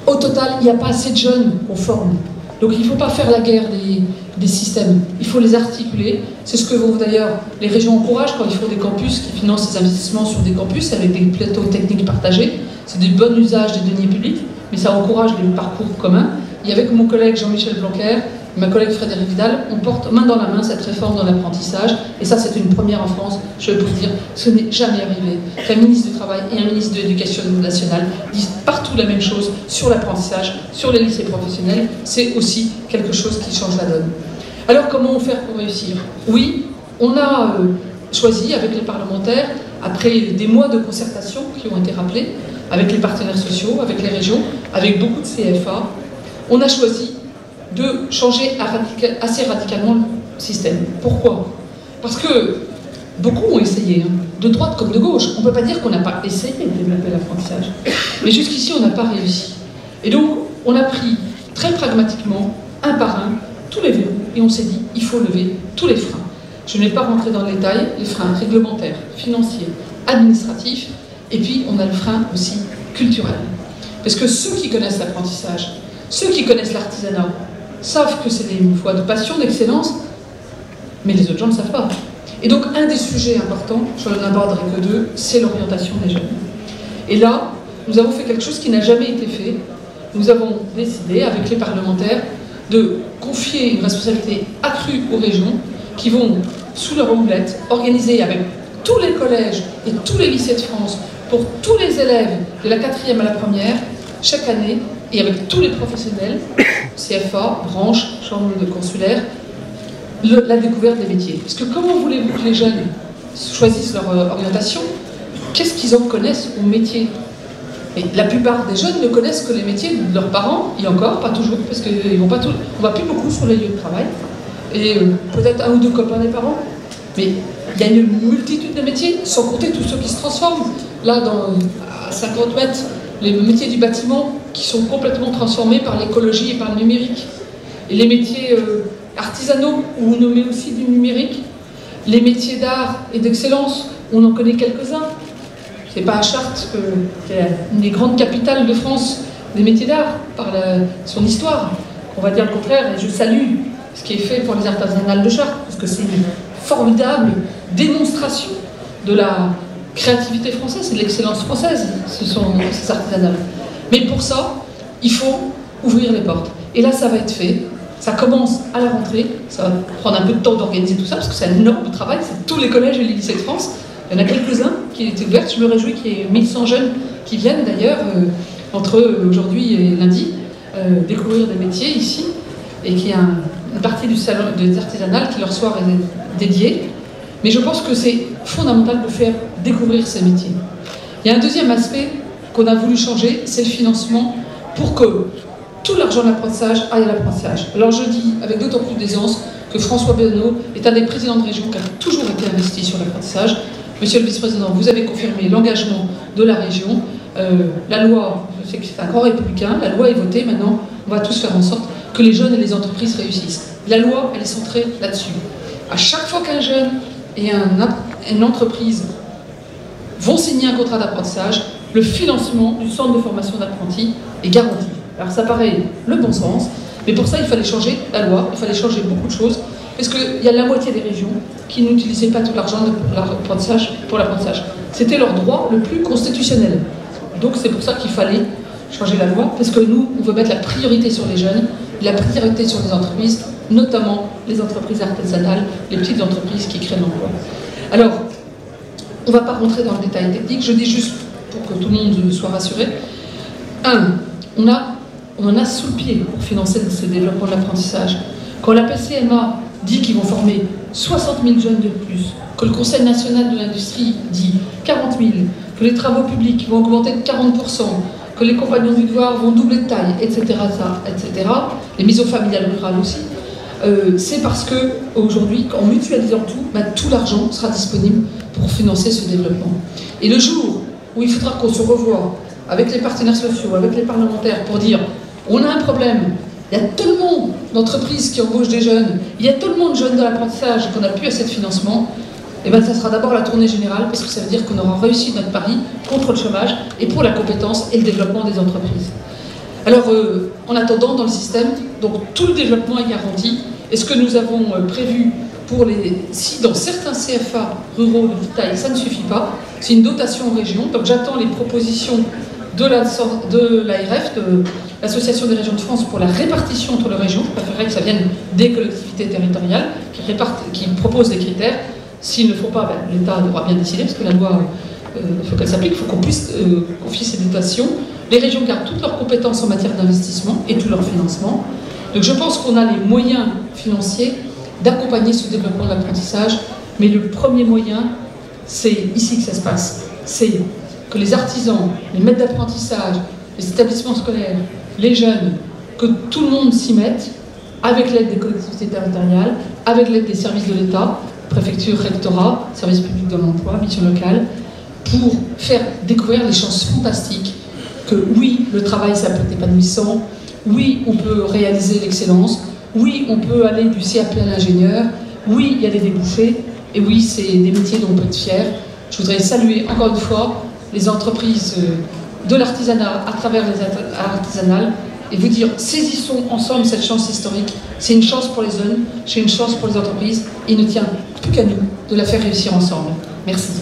Au total, il n'y a pas assez de jeunes qu'on forme. Donc il ne faut pas faire la guerre des systèmes, il faut les articuler. C'est ce que vont d'ailleurs les régions encouragent quand ils font des campus, qui financent des investissements sur des campus avec des plateaux techniques partagés. C'est du bon usage des deniers publics, mais ça encourage les parcours communs. Et avec mon collègue Jean-Michel Blanquer, ma collègue Frédéric Vidal, on porte main dans la main cette réforme dans l'apprentissage. Et ça, c'est une première en France. Je peux vous dire, ce n'est jamais arrivé qu'un ministre du Travail et un ministre de l'Éducation nationale disent partout la même chose sur l'apprentissage, sur les lycées professionnels. C'est aussi quelque chose qui change la donne. Alors, comment faire pour réussir? Oui, on a choisi avec les parlementaires, après des mois de concertation qui ont été rappelés, avec les partenaires sociaux, avec les régions, avec beaucoup de CFA, on a choisi de changer assez radicalement le système. Pourquoi? Parce que beaucoup ont essayé, de droite comme de gauche. On ne peut pas dire qu'on n'a pas essayé de développer l'apprentissage. Mais jusqu'ici, on n'a pas réussi. Et donc, on a pris très pragmatiquement, un par un, tous les verrous, et on s'est dit, il faut lever tous les freins. Je ne vais pas rentrer dans le détail, les freins réglementaires, financiers, administratifs, et puis on a le frein aussi culturel. Parce que ceux qui connaissent l'apprentissage, ceux qui connaissent l'artisanat, savent que c'est une voie de passion, d'excellence, mais les autres gens ne savent pas. Et donc, un des sujets importants, je n'en aborderai que 2, c'est l'orientation des jeunes. Et là, nous avons fait quelque chose qui n'a jamais été fait. Nous avons décidé, avec les parlementaires, de confier une responsabilité accrue aux régions qui vont, sous leur houlette, organiser avec tous les collèges et tous les lycées de France, pour tous les élèves de la 4e à la 1re, chaque année, et avec tous les professionnels, CFA, branches, chambres de consulaires, la découverte des métiers. Parce que comment voulez-vous que les jeunes choisissent leur orientation? Qu'est-ce qu'ils en connaissent au métier? Et la plupart des jeunes ne connaissent que les métiers de leurs parents, et encore, pas toujours, parce qu'on ne va plus beaucoup sur les lieux de travail, et peut-être un ou deux copains des parents, mais il y a une multitude de métiers, sans compter tous ceux qui se transforment. Là, à 50 mètres, les métiers du bâtiment qui sont complètement transformés par l'écologie et par le numérique. Et les métiers artisanaux, où on met aussi du numérique. Les métiers d'art et d'excellence, on en connaît quelques-uns. C'est pas à Chartres, qui est une des grandes capitales de France des métiers d'art, par son histoire. On va dire le contraire, et je salue ce qui est fait pour les artisanales de Chartres, parce que c'est une formidable démonstration de la créativité française et de l'excellence française, ce sont ces artisanales. Mais pour ça, il faut ouvrir les portes. Et là, ça va être fait. Ça commence à la rentrée. Ça va prendre un peu de temps d'organiser tout ça, parce que c'est un énorme travail. C'est tous les collèges et les lycées de France. Il y en a quelques-uns qui étaient ouverts. Je me réjouis qu'il y ait 1100 jeunes qui viennent d'ailleurs, entre aujourd'hui et lundi, découvrir des métiers ici. Et qu'il y a une partie du salon des artisanales qui leur soit dédiée. Mais je pense que c'est fondamental de faire découvrir ces métiers. Il y a un deuxième aspect qu'on a voulu changer, c'est le financement pour que tout l'argent de l'apprentissage aille à l'apprentissage. Alors je dis avec d'autant plus d'aisance que François Benoît est un des présidents de région qui a toujours été investi sur l'apprentissage. Monsieur le vice-président, vous avez confirmé l'engagement de la région. La loi, je sais que c'est un grand républicain, la loi est votée, maintenant on va tous faire en sorte que les jeunes et les entreprises réussissent. La loi, elle est centrée là-dessus. À chaque fois qu'un jeune et une entreprise vont signer un contrat d'apprentissage, le financement du centre de formation d'apprentis est garanti. Alors ça paraît le bon sens, mais pour ça il fallait changer la loi, il fallait changer beaucoup de choses, parce qu'il y a la moitié des régions qui n'utilisaient pas tout l'argent pour l'apprentissage. C'était leur droit le plus constitutionnel. Donc c'est pour ça qu'il fallait changer la loi, parce que nous, on veut mettre la priorité sur les jeunes, la priorité sur les entreprises, notamment les entreprises artisanales, les petites entreprises qui créent l'emploi. Alors, on ne va pas rentrer dans le détail technique, je dis juste pour que tout le monde soit rassuré. On en a sous le pied pour financer ce développement de l'apprentissage. Quand la PCMA dit qu'ils vont former 60 000 jeunes de plus, que le Conseil national de l'industrie dit 40 000, que les travaux publics vont augmenter de 40%, que les compagnons du devoir vont doubler de taille, etc., etc., les mises au familiales rurales aussi, c'est parce qu'aujourd'hui, en mutualisant tout l'argent sera disponible pour financer ce développement. Et le jour où il faudra qu'on se revoie avec les partenaires sociaux, avec les parlementaires, pour dire on a un problème, il y a tellement d'entreprises qui embauchent des jeunes, il y a tellement de jeunes dans l'apprentissage qu'on n'a plus assez de financement, et bien ça sera d'abord la tournée générale, parce que ça veut dire qu'on aura réussi notre pari contre le chômage et pour la compétence et le développement des entreprises. Alors, en attendant, dans le système, donc tout le développement est garanti. Et ce que nous avons prévu pour si dans certains CFA ruraux de toute taille, ça ne suffit pas, c'est une dotation aux régions. Donc j'attends les propositions de l'ARF, de l'Association des régions de France, pour la répartition entre les régions. Je préférerais que ça vienne des collectivités territoriales qui proposent des critères. S'ils ne font pas, l'État devra bien décider, parce que la loi, il faut qu'elle s'applique, il faut qu'on puisse confier ces dotations. Les régions gardent toutes leurs compétences en matière d'investissement et tout leur financement. Donc je pense qu'on a les moyens financiers d'accompagner ce développement de l'apprentissage, mais le premier moyen, c'est ici que ça se passe. C'est que les artisans, les maîtres d'apprentissage, les établissements scolaires, les jeunes, que tout le monde s'y mette, avec l'aide des collectivités territoriales, avec l'aide des services de l'État, préfecture, rectorat, service public de l'emploi, mission locale, pour faire découvrir les chances fantastiques que oui, le travail, ça peut être épanouissant, oui, on peut réaliser l'excellence, oui, on peut aller du CAP à l'ingénieur, oui, il y a des débouchés, et oui, c'est des métiers dont on peut être fier. Je voudrais saluer encore une fois les entreprises de l'artisanat à travers les artisanales et vous dire, saisissons ensemble cette chance historique. C'est une chance pour les jeunes, c'est une chance pour les entreprises, et il ne tient plus qu'à nous de la faire réussir ensemble. Merci.